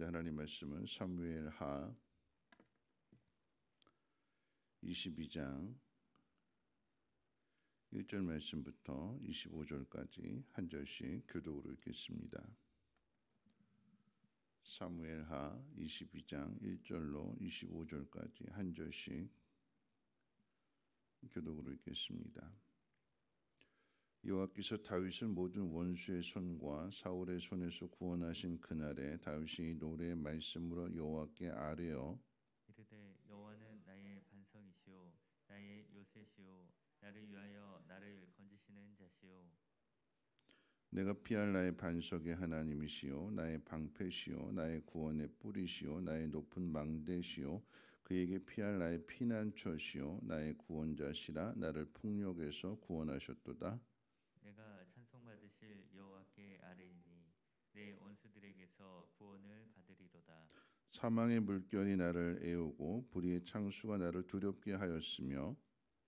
하나님 말씀은 사무엘하 22장 1절 말씀부터 25절까지 한 절씩 교독으로 읽겠습니다. 사무엘하 22장 1절로 25절까지 한 절씩 교독으로 읽겠습니다. 여호와께서 다윗을 모든 원수의 손과 사울의 손에서 구원하신 그날에 다윗이 노래의 말씀으로 여호와께 아뢰어 이르되 여호와는 나의 반석이시오 나의 요새시오 나를 위하여 나를 건지시는 자시오. 내가 피할 나의 반석의 하나님이시오 나의 방패시오 나의 구원의 뿌리시오 나의 높은 망대시오 그에게 피할 나의 피난처시오 나의 구원자시라 나를 폭력에서 구원하셨도다. 내가 찬송받으실 여호와께 아뢰이니 내 원수들에게서 구원을 받으리로다. 사망의 물결이 나를 애우고 불의의 창수가 나를 두렵게 하였으며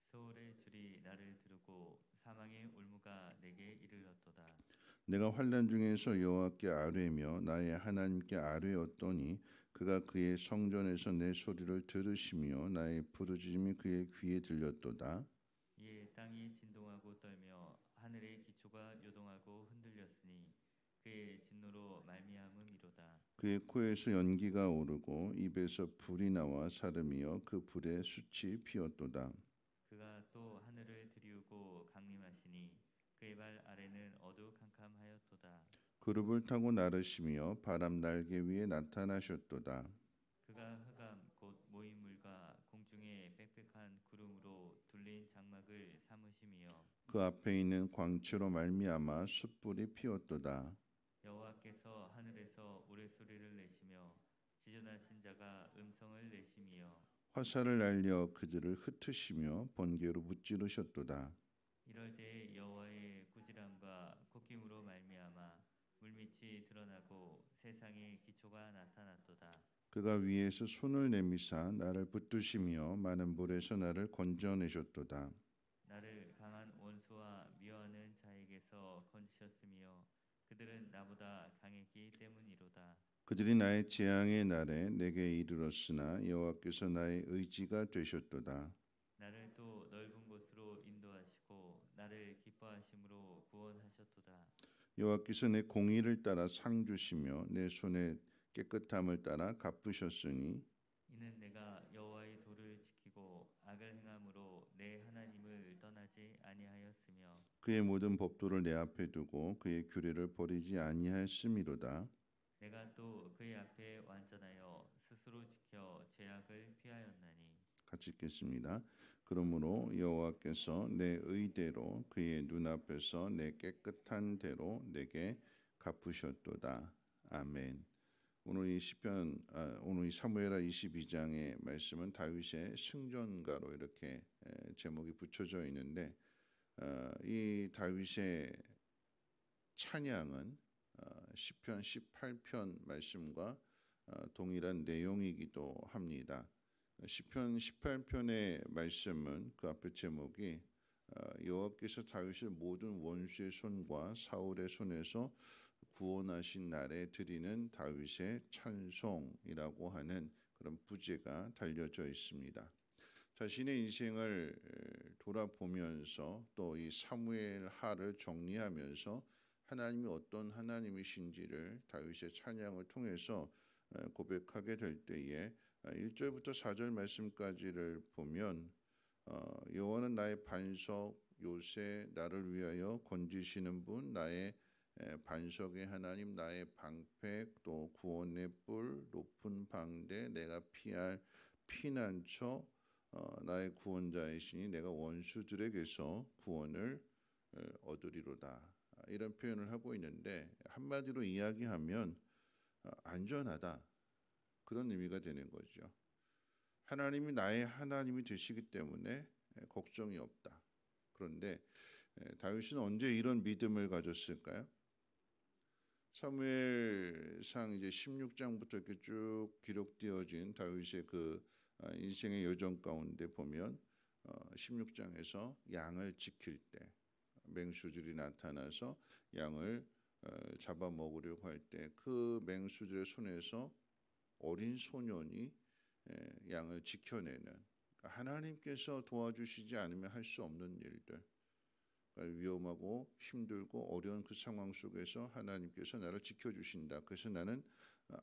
소울의 줄이 나를 두르고 사망의 올무가 내게 이르렀도다. 내가 환난 중에서 여호와께 아뢰며 나의 하나님께 아뢰었더니 그가 그의 성전에서 내 소리를 들으시며 나의 부르짖음이 그의 귀에 들렸도다. 이에 땅이 진동하고 떨며 하늘의 기초가 요동하고 흔들렸으니 그의 진노로 말미암음이로다. 그의 코에서 연기가 오르고 입에서 불이 나와 사름이여 그 불에 숯이 피었도다. 그가 또 하늘을 들이우고 강림하시니 그의 발 아래는 어두캄캄하였도다. 그룹을 타고 나르시며 바람 날개 위에 나타나셨도다. 그가 흑암 곧 모인물과 공중의 빽빽한 구름으로 둘린 장막을 삼으심이여 그 앞에 있는 광채로 말미암아 숯불이 피었도다. 여호와께서 하늘에서 우레소리를 내시며 지존하신 자가 음성을 내심이여 화살을 날려 그들을 흩으시며 번개로 무찌르셨도다. 이럴 때에 여호와의 꾸지람과 콧김으로 말미암아 물밑이 드러나고 세상의 기초가 나타났도다. 그가 위에서 손을 내미사 나를 붙드시며 많은 물에서 나를 건져내셨도다. 나를 강한 원수와 미워하는 자에게서 건지셨으며 그들은 나보다 강했기 때문이로다. 그들이 나의 재앙의 날에 내게 이르렀으나 여호와께서 나의 의지가 되셨도다. 나를 또 넓은 곳으로 인도하시고 나를 기뻐하심으로 구원하셨도다. 여호와께서 내 공의를 따라 상 주시며 내 손의 깨끗함을 따라 갚으셨으니 이는 내가 여호와의 도를 지키고 악을 행함으로 내 하나님을 떠나지 아니하였으며 그의 모든 법도를 내 앞에 두고 그의 규례를 버리지 아니하였음이로다. 내가 또 그의 앞에 완전하여 스스로 지켜 죄악을 피하였나니. 같이 읽겠습니다. 그러므로 여호와께서 내 의대로 그의 눈앞에서 내 깨끗한 대로 내게 갚으셨도다. 아멘. 오늘 이 시편 오늘 이 사무엘하 22장의 말씀은 다윗의 승전가로 이렇게 제목이 붙여져 있는데 이 다윗의 찬양은 시편 18편 말씀과 동일한 내용이기도 합니다. 시편 18편의 말씀은 그 앞에 제목이 여호와께서 다윗을 모든 원수의 손과 사울의 손에서 구원하신 날에 드리는 다윗의 찬송이라고 하는 그런 부제가 달려져 있습니다. 자신의 인생을 돌아보면서 또 이 사무엘하를 정리하면서 하나님이 어떤 하나님이신지를 다윗의 찬양을 통해서 고백하게 될 때에 1절부터 4절 말씀까지를 보면 여호와는 나의 반석 요새 나를 위하여 건지시는 분 나의 반석의 하나님 나의 방패 또 구원의 뿔 높은 방대 내가 피할 피난처 나의 구원자이시니 내가 원수들에게서 구원을 얻으리로다. 이런 표현을 하고 있는데 한마디로 이야기하면 안전하다 그런 의미가 되는 거죠. 하나님이 나의 하나님이 되시기 때문에 걱정이 없다. 그런데 다윗은 언제 이런 믿음을 가졌을까요? 사무엘상 이제 16장부터 이렇게 쭉 기록되어진 다윗의 그 인생의 여정 가운데 보면 16장에서 양을 지킬 때 맹수들이 나타나서 양을 잡아먹으려고 할 때 그 맹수들의 손에서 어린 소년이 양을 지켜내는, 그러니까 하나님께서 도와주시지 않으면 할 수 없는 일들, 그러니까 위험하고 힘들고 어려운 그 상황 속에서 하나님께서 나를 지켜주신다. 그래서 나는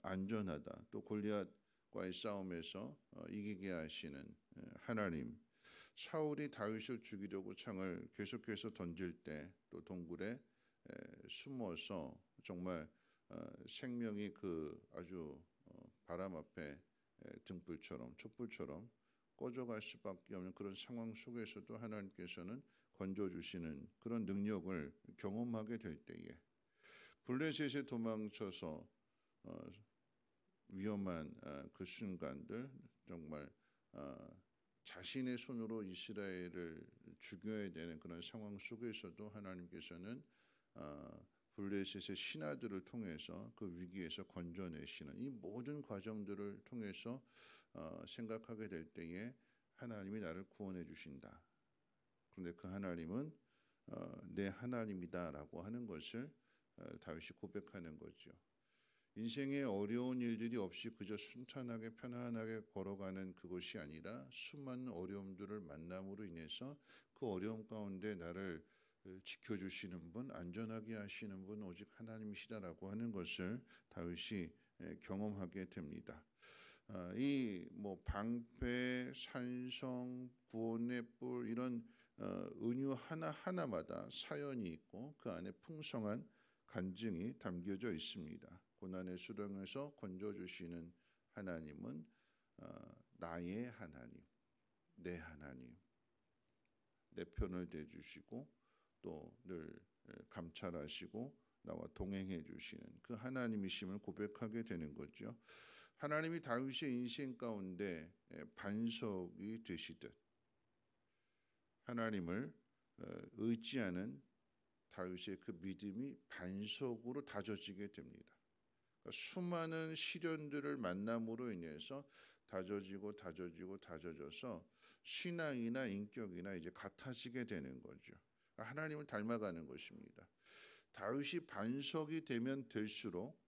안전하다. 또 골리앗과의 싸움에서 이기게 하시는 하나님. 사울이 다윗을 죽이려고 창을 계속해서 던질 때 또 동굴에 숨어서 정말 생명이 그 아주 바람 앞에 등불처럼 촛불처럼 꺼져갈 수밖에 없는 그런 상황 속에서도 하나님께서는 건져주시는 그런 능력을 경험하게 될 때에 블레셋에 도망쳐서 위험한 그 순간들, 정말 자신의 손으로 이스라엘을 죽여야 되는 그런 상황 속에서도 하나님께서는 블레셋의 신하들을 통해서 그 위기에서 건져내시는 이 모든 과정들을 통해서 생각하게 될 때에 하나님이 나를 구원해 주신다. 그런데 그 하나님은 내 하나님이다라고 하는 것을 다윗이 고백하는 거죠. 인생의 어려운 일들이 없이 그저 순탄하게 편안하게 걸어가는 그것이 아니라 수많은 어려움들을 만남으로 인해서 그 어려움 가운데 나를 지켜주시는 분, 안전하게 하시는 분 오직 하나님이시다라고 하는 것을 다윗이 경험하게 됩니다. 이 뭐 방패, 산성, 구원의 뿔 이런 은유 하나 하나마다 사연이 있고 그 안에 풍성한 간증이 담겨져 있습니다. 고난의 수렁에서 건져주시는 하나님은 나의 하나님, 내 하나님, 내 편을 대주시고 또 늘 감찰하시고 나와 동행해 주시는 그 하나님이심을 고백하게 되는 거죠. 하나님이 다윗의 인생 가운데 반석이 되시듯 하나님을 의지하는 다윗의 그 믿음이 반석으로 다져지게 됩니다. 그러니까 수많은 시련들을 만남으로 인해서 다져져서 신앙이나 인격이나 이제 같아지게 되는 거죠. 하나님을 닮아가는 것입니다. 다윗이 반석이 되면 될수록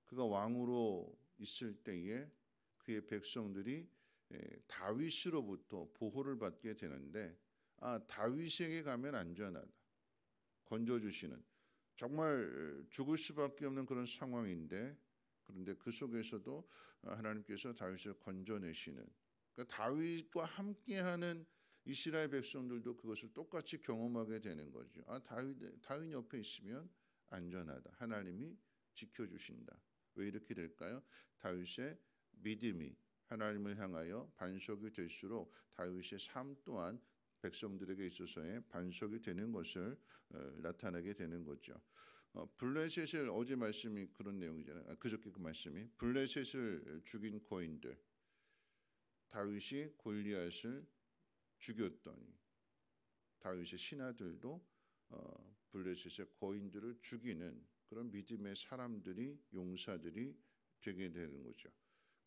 그가 왕으로 있을 때에 그의 백성들이 다윗으로부터 보호를 받게 되는데 다윗에게 가면 안전하다. 건져주시는 정말 죽을 수밖에 없는 그런 상황인데 그런데 그 속에서도 하나님께서 다윗을 건져내시는 그러니까 다윗과 함께하는 이스라엘 백성들도 그것을 똑같이 경험하게 되는 거죠. 다윗 옆에 있으면 안전하다. 하나님이 지켜주신다. 왜 이렇게 될까요? 다윗의 믿음이 하나님을 향하여 반석이 될수록 다윗의 삶 또한 백성들에게 있어서의 반석이 되는 것을 나타나게 되는 거죠. 블레셋을 어제 말씀이 그런 내용이잖아요. 그저께 그 말씀이 블레셋을 죽인 거인들 다윗이 골리앗을 죽였더니 다윗의 신하들도 블레셋의 거인들을 죽이는 그런 믿음의 사람들이 용사들이 되게 되는 거죠.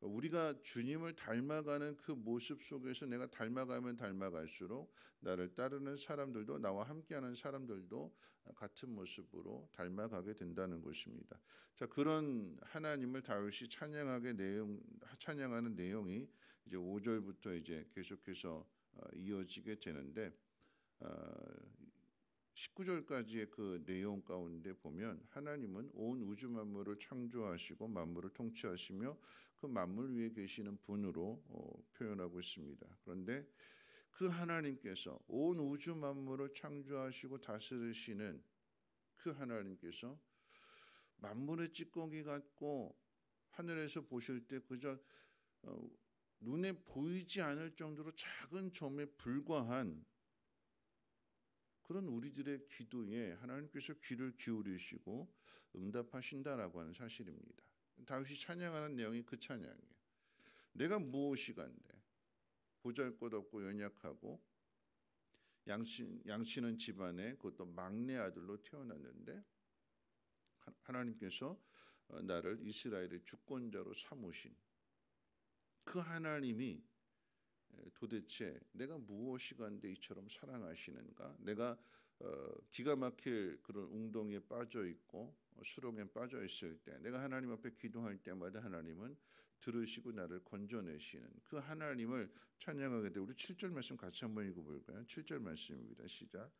우리가 주님을 닮아가는 그 모습 속에서 내가 닮아가면 닮아갈수록 나를 따르는 사람들도 나와 함께하는 사람들도 같은 모습으로 닮아가게 된다는 것입니다. 자, 그런 하나님을 다윗이 찬양하는 내용이 이제 5절부터 이제 계속해서 이어지게 되는데 19절까지의 그 내용 가운데 보면 하나님은 온 우주 만물을 창조하시고 만물을 통치하시며 그 만물 위에 계시는 분으로 표현하고 있습니다. 그런데 그 하나님께서 온 우주 만물을 창조하시고 다스리시는 그 하나님께서 만물의 찌꺼기 같고 하늘에서 보실 때 그저 눈에 보이지 않을 정도로 작은 점에 불과한 그런 우리들의 기도에 하나님께서 귀를 기울이시고 응답하신다라고 하는 사실입니다. 다윗이 찬양하는 내용이 그 찬양이에요. 내가 무엇이간데 보잘것없고 연약하고 양치는 집안에 그것도 막내 아들로 태어났는데 하나님께서 나를 이스라엘의 주권자로 삼으신 그 하나님이 도대체 내가 무엇이간데 이처럼 사랑하시는가? 내가 기가 막힐 그런 웅덩이에 빠져 있고 수렁에 빠져 있을 때 내가 하나님 앞에 기도할 때마다 하나님은 들으시고 나를 건져내시는 그 하나님을 찬양하게 돼. 우리 7절 말씀 같이 한번 읽어볼까요? 7절 말씀입니다. 시작.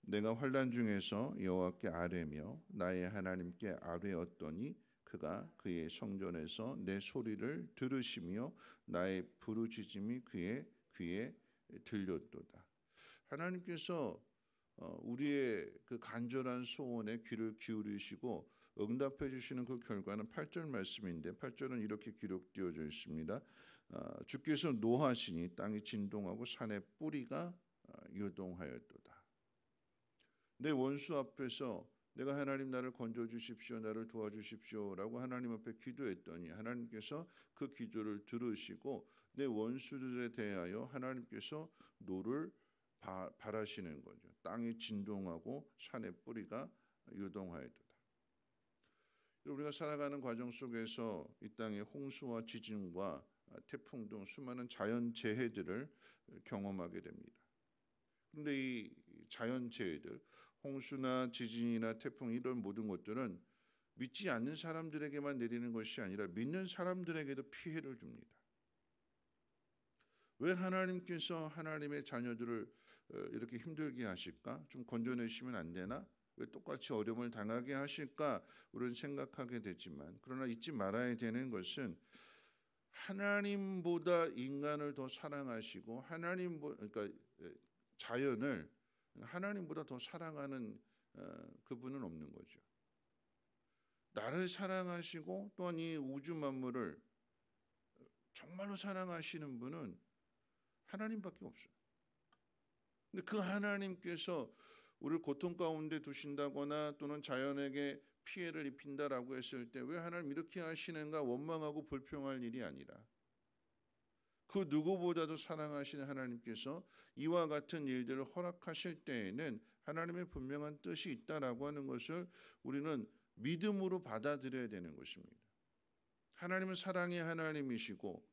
내가 환난 중에서 여호와께 아뢰며 나의 하나님께 아뢰었더니 그가 그의 성전에서 내 소리를 들으시며 나의 부르짖음이 그의 귀에 들렸도다. 하나님께서 우리의 그 간절한 소원에 귀를 기울이시고 응답해 주시는 그 결과는 8절 말씀인데 8절은 이렇게 기록되어져 있습니다. 주께서 노하시니 땅이 진동하고 산의 뿌리가 요동하였도다. 내 원수 앞에서 내가 하나님 나를 건져주십시오, 나를 도와주십시오라고 하나님 앞에 기도했더니 하나님께서 그 기도를 들으시고 내 원수들에 대하여 하나님께서 노를 바라시는 거죠. 땅이 진동하고 산의 뿌리가 요동하였도다. 우리가 살아가는 과정 속에서 이 땅의 홍수와 지진과 태풍 등 수많은 자연 재해들을 경험하게 됩니다. 그런데 이 자연 재해들, 홍수나 지진이나 태풍 이런 모든 것들은 믿지 않는 사람들에게만 내리는 것이 아니라 믿는 사람들에게도 피해를 줍니다. 왜 하나님께서 하나님의 자녀들을 이렇게 힘들게 하실까? 좀 건져내시면 안 되나? 왜 똑같이 어려움을 당하게 하실까? 우리는 생각하게 되지만 그러나 잊지 말아야 되는 것은 하나님보다 인간을 더 사랑하시고 그러니까 자연을 하나님보다 더 사랑하는 그분은 없는 거죠. 나를 사랑하시고 또한 이 우주 만물을 정말로 사랑하시는 분은 하나님밖에 없어요. 근데 그 하나님께서 우리를 고통 가운데 두신다거나 또는 자연에게 피해를 입힌다라고 했을 때 왜 하나님 이렇게 하시는가 원망하고 불평할 일이 아니라 그 누구보다도 사랑하시는 하나님께서 이와 같은 일들을 허락하실 때에는 하나님의 분명한 뜻이 있다라고 하는 것을 우리는 믿음으로 받아들여야 되는 것입니다. 하나님은 사랑의 하나님이시고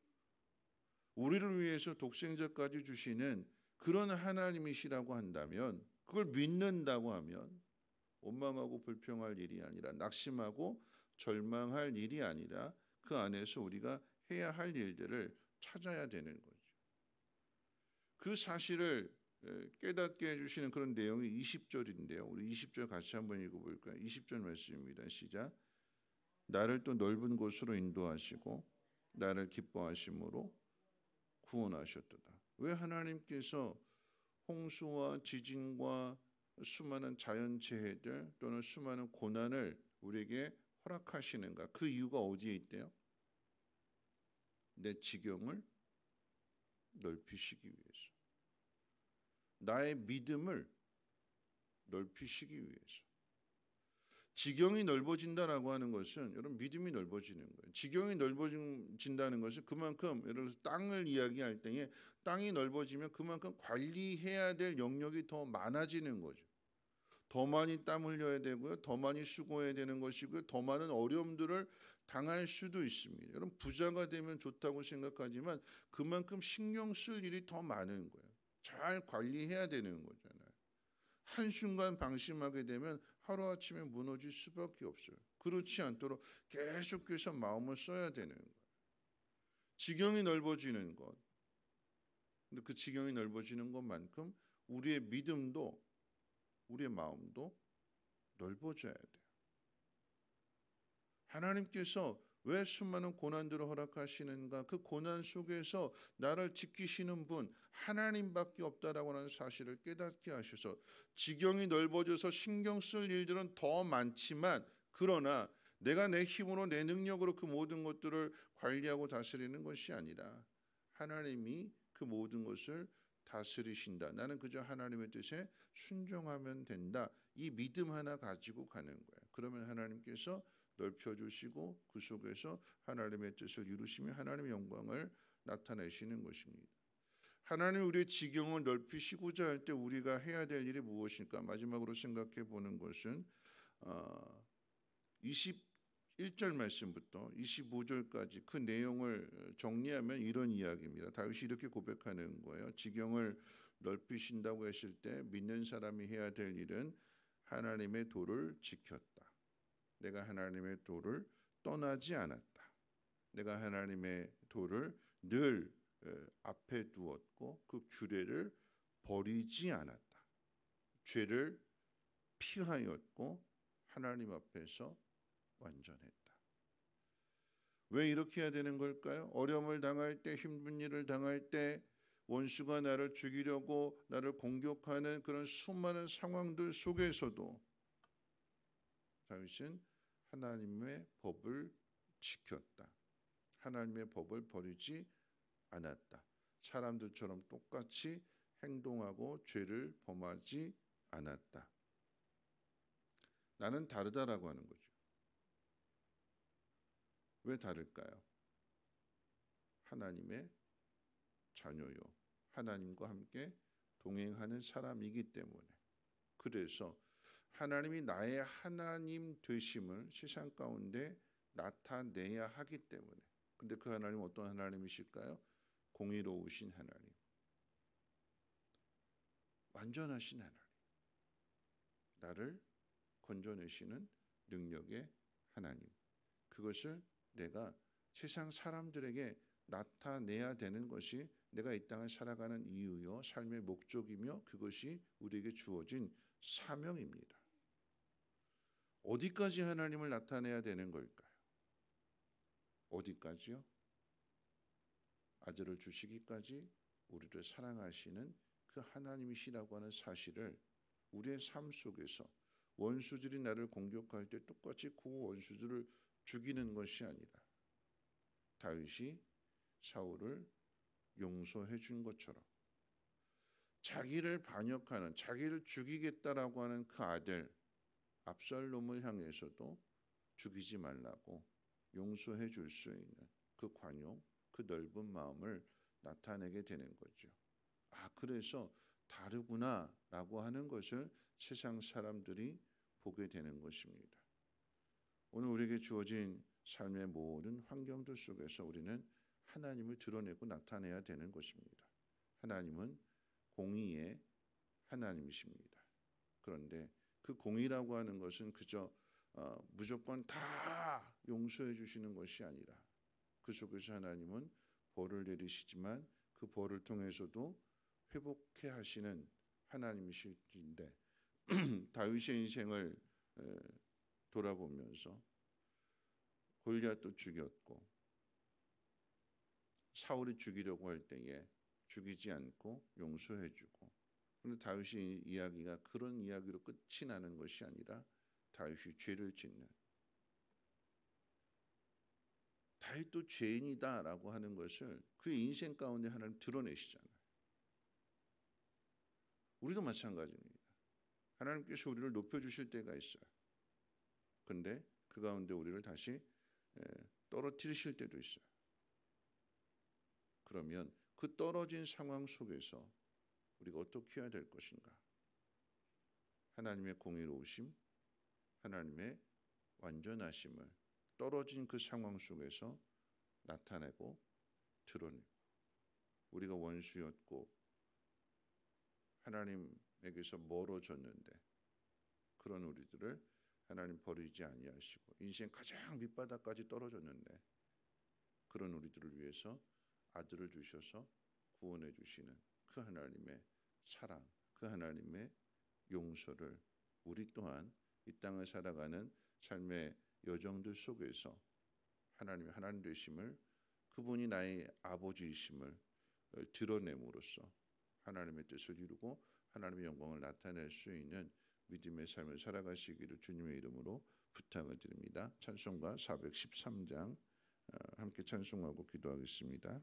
우리를 위해서 독생자까지 주시는 그런 하나님이시라고 한다면 그걸 믿는다고 하면 원망하고 불평할 일이 아니라 낙심하고 절망할 일이 아니라 그 안에서 우리가 해야 할 일들을 찾아야 되는 거죠. 그 사실을 깨닫게 해주시는 그런 내용이 20절인데요. 우리 20절 같이 한번 읽어볼까요? 20절 말씀입니다. 시작. 나를 또 넓은 곳으로 인도하시고 나를 기뻐하심으로 구원하셨도다. 왜 하나님께서 홍수와 지진과 수많은 자연재해들 또는 수많은 고난을 우리에게 허락하시는가? 그 이유가 어디에 있대요? 내 지경을 넓히시기 위해서, 나의 믿음을 넓히시기 위해서. 지경이 넓어진다라고 하는 것은 여러분 믿음이 넓어지는 거예요. 지경이 넓어진다는 것은 그만큼 예를 들어서 땅을 이야기할 때에 땅이 넓어지면 그만큼 관리해야 될 영역이 더 많아지는 거죠. 더 많이 땀 흘려야 되고요. 더 많이 수고해야 되는 것이고요. 더 많은 어려움들을 당할 수도 있습니다. 여러분 부자가 되면 좋다고 생각하지만 그만큼 신경 쓸 일이 더 많은 거예요. 잘 관리해야 되는 거잖아요. 한순간 방심하게 되면 하루아침에 무너질 수밖에 없어요. 그렇지 않도록 계속해서 마음을 써야 되는 거예요. 지경이 넓어지는 것. 근데 그 지경이 넓어지는 것만큼 우리의 믿음도 우리의 마음도 넓어져야 돼요. 하나님께서 왜 수많은 고난들을 허락하시는가? 그 고난 속에서 나를 지키시는 분 하나님밖에 없다라고 하는 사실을 깨닫게 하셔서 지경이 넓어져서 신경 쓸 일들은 더 많지만 그러나 내가 내 힘으로 내 능력으로 그 모든 것들을 관리하고 다스리는 것이 아니라 하나님이 그 모든 것을 다스리신다. 나는 그저 하나님의 뜻에 순종하면 된다. 이 믿음 하나 가지고 가는 거예요. 그러면 하나님께서 넓혀주시고 그 속에서 하나님의 뜻을 이루시며 하나님의 영광을 나타내시는 것입니다. 하나님 우리의 지경을 넓히시고자 할 때 우리가 해야 될 일이 무엇일까? 마지막으로 생각해 보는 것은 21절 말씀부터 25절까지 그 내용을 정리하면 이런 이야기입니다. 다윗이 이렇게 고백하는 거예요. 지경을 넓히신다고 했을 때 믿는 사람이 해야 될 일은 하나님의 도를 지켰다. 내가 하나님의 도를 떠나지 않았다. 내가 하나님의 도를 늘 앞에 두었고 그 규례를 버리지 않았다. 죄를 피하였고 하나님 앞에서 완전했다. 왜 이렇게 해야 되는 걸까요? 어려움을 당할 때, 힘든 일을 당할 때, 원수가 나를 죽이려고 나를 공격하는 그런 수많은 상황들 속에서도 다윗은 하나님의 법을 지켰다. 하나님의 법을 버리지 않았다. 사람들처럼 똑같이 행동하고 죄를 범하지 않았다. 나는 다르다라고 하는 거죠. 왜 다를까요? 하나님의 자녀요. 하나님과 함께 동행하는 사람이기 때문에. 그래서 하나님이 나의 하나님 되심을 세상 가운데 나타내야 하기 때문에. 근데 그 하나님은 어떤 하나님이실까요? 공의로우신 하나님. 완전하신 하나님. 나를 건져내시는 능력의 하나님. 그것을 내가 세상 사람들에게 나타내야 되는 것이 내가 이 땅을 살아가는 이유요, 삶의 목적이며 그것이 우리에게 주어진 사명입니다. 어디까지 하나님을 나타내야 되는 걸까요? 어디까지요? 아들을 주시기까지 우리를 사랑하시는 그 하나님이시라고 하는 사실을 우리의 삶 속에서 원수들이 나를 공격할 때 똑같이 그 원수들을 죽이는 것이 아니라 다윗이 사울을 용서해 준 것처럼 자기를 반역하는, 자기를 죽이겠다라고 하는 그 아들 압살롬을 향해서도 죽이지 말라고 용서해 줄 수 있는 그 관용, 그 넓은 마음을 나타내게 되는 거죠. 아, 그래서 다르구나라고 하는 것을 세상 사람들이 보게 되는 것입니다. 오늘 우리에게 주어진 삶의 모든 환경들 속에서 우리는 하나님을 드러내고 나타내야 되는 것입니다. 하나님은 공의의 하나님이십니다. 그런데 그 공의라고 하는 것은 그저 무조건 다 용서해 주시는 것이 아니라 그 속에서 하나님은 벌을 내리시지만 그 벌을 통해서도 회복해 하시는 하나님이실인데 다윗의 인생을 돌아보면서 골리앗도 죽였고 사울이 죽이려고 할 때에 죽이지 않고 용서해주고, 그런데 다윗의 이야기가 그런 이야기로 끝이 나는 것이 아니라 다윗이 죄를 짓는, 다윗도 죄인이다라고 하는 것을 그의 인생 가운데 하나님 드러내시잖아요. 우리도 마찬가지입니다. 하나님께서 우리를 높여주실 때가 있어요. 근데 그 가운데 우리를 다시 떨어뜨리실 때도 있어요. 그러면 그 떨어진 상황 속에서 우리가 어떻게 해야 될 것인가? 하나님의 공의로우심, 하나님의 완전하심을 떨어진 그 상황 속에서 나타내고 드러내고, 우리가 원수였고 하나님에게서 멀어졌는데 그런 우리들을 하나님 버리지 아니하시고 인생 가장 밑바닥까지 떨어졌는데 그런 우리들을 위해서 아들을 주셔서 구원해 주시는 그 하나님의 사랑, 그 하나님의 용서를 우리 또한 이 땅을 살아가는 삶의 여정들 속에서 하나님의 하나님 되심을, 그분이 나의 아버지이심을 드러냄으로써 하나님의 뜻을 이루고 하나님의 영광을 나타낼 수 있는 믿음의 삶을 살아가시기를 주님의 이름으로 부탁을 드립니다. 찬송가 413장 함께 찬송하고 기도하겠습니다.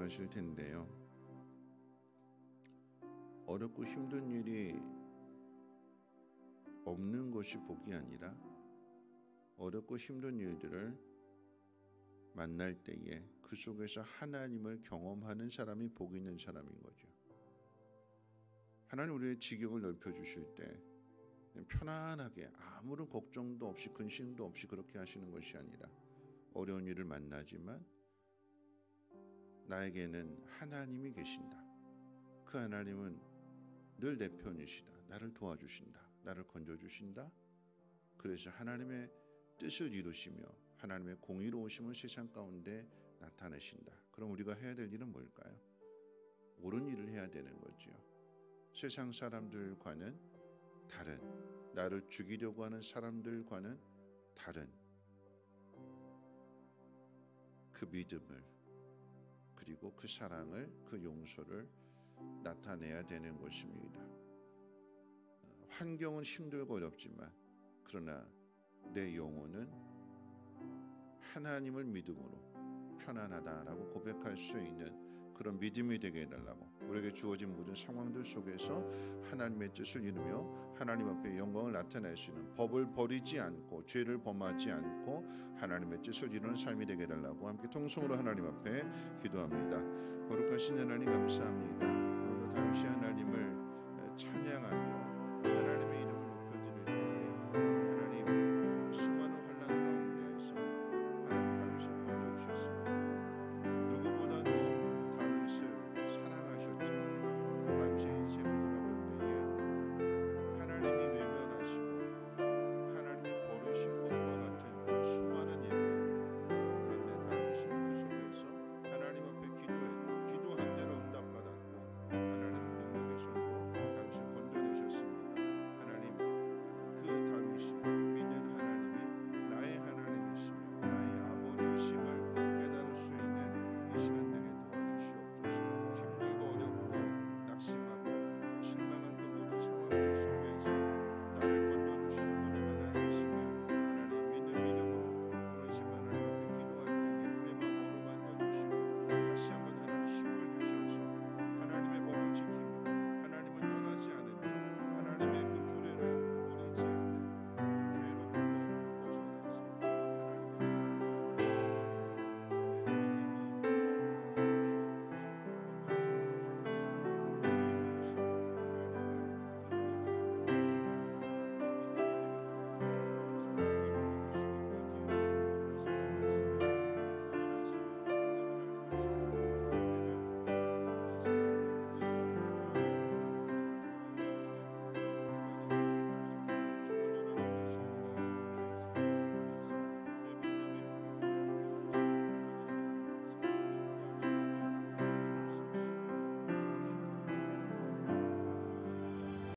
궁금하실 텐데요. 어렵고 힘든 일이 없는 것이 복이 아니라 어렵고 힘든 일들을 만날 때에 그 속에서 하나님을 경험하는 사람이 복 있는 사람인 거죠. 하나님 우리의 지경을 넓혀주실 때 편안하게 아무런 걱정도 없이 근심도 없이 그렇게 하시는 것이 아니라 어려운 일을 만나지만 나에게는 하나님이 계신다. 그 하나님은 늘 내 편이시다. 나를 도와주신다. 나를 건져주신다. 그래서 하나님의 뜻을 이루시며 하나님의 공의로우심을 세상 가운데 나타내신다. 그럼 우리가 해야 될 일은 뭘까요? 옳은 일을 해야 되는 거죠. 세상 사람들과는 다른, 나를 죽이려고 하는 사람들과는 다른 그 믿음을 그리고 그 사랑을, 그 용서를 나타내야 되는 것입니다. 환경은 힘들고 어렵지만 그러나 내 영혼은 하나님을 믿음으로 편안하다라고 고백할 수 있는 그런 믿음이 되게 해달라고, 우리에게 주어진 모든 상황들 속에서 하나님의 뜻을 이루며 하나님 앞에 영광을 나타낼 수 있는, 법을 버리지 않고 죄를 범하지 않고 하나님의 뜻을 이루는 삶이 되게 해달라고 함께 통성으로 하나님 앞에 기도합니다. 거룩하신 하나님 감사합니다. 오늘도 다윗이